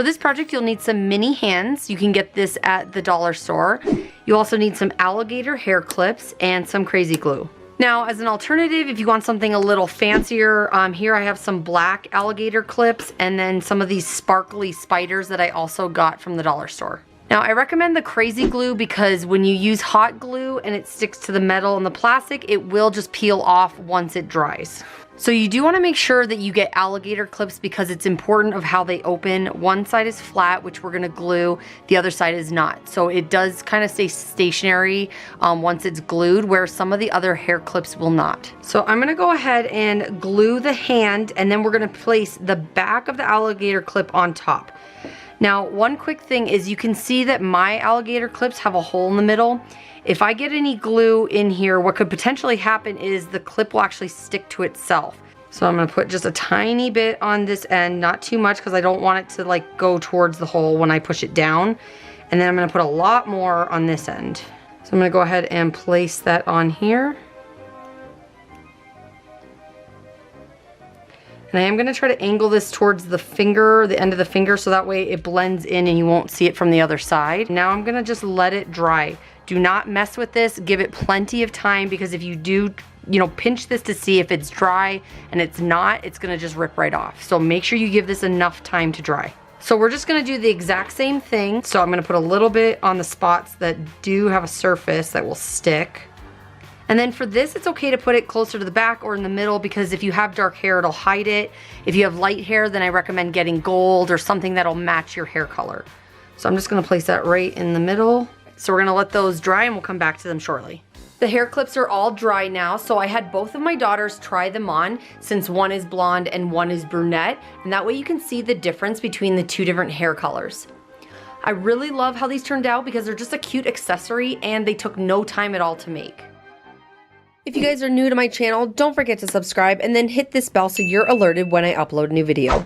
this project, you'll need some mini hands. You can get this at the dollar store. You also need some alligator hair clips and some crazy glue. Now, as an alternative, if you want something a little fancier, here I have some black alligator clips and then some of these sparkly spiders that I also got from the dollar store. Now, I recommend the crazy glue because when you use hot glue and it sticks to the metal and the plastic, it will just peel off once it dries. So you do want to make sure that you get alligator clips because it's important of how they open. One side is flat, which we're going to glue. The other side is not. So it does kind of stay stationary once it's glued, where some of the other hair clips will not. So I'm going to go ahead and glue the hand, and then we're going to place the back of the alligator clip on top. Now, one quick thing is you can see that my alligator clips have a hole in the middle. If I get any glue in here, what could potentially happen is the clip will actually stick to itself. So I'm gonna put just a tiny bit on this end, not too much because I don't want it to like go towards the hole when I push it down. And then I'm gonna put a lot more on this end. So I'm gonna go ahead and place that on here. And I am going to try to angle this towards the finger, the end of the finger, so that way it blends in and you won't see it from the other side. Now I'm going to just let it dry. Do not mess with this. Give it plenty of time, because if you do, pinch this to see if it's dry and it's not, it's going to just rip right off. So make sure you give this enough time to dry. So we're just going to do the exact same thing. So I'm going to put a little bit on the spots that do have a surface that will stick. And then for this, it's okay to put it closer to the back or in the middle, because if you have dark hair, it'll hide it. If you have light hair, then I recommend getting gold or something that'll match your hair color. So I'm just gonna place that right in the middle. So we're gonna let those dry and we'll come back to them shortly. The hair clips are all dry now, so I had both of my daughters try them on, since one is blonde and one is brunette, and that way you can see the difference between the two different hair colors. I really love how these turned out because they're just a cute accessory and they took no time at all to make. If you guys are new to my channel, don't forget to subscribe and then hit this bell so you're alerted when I upload a new video.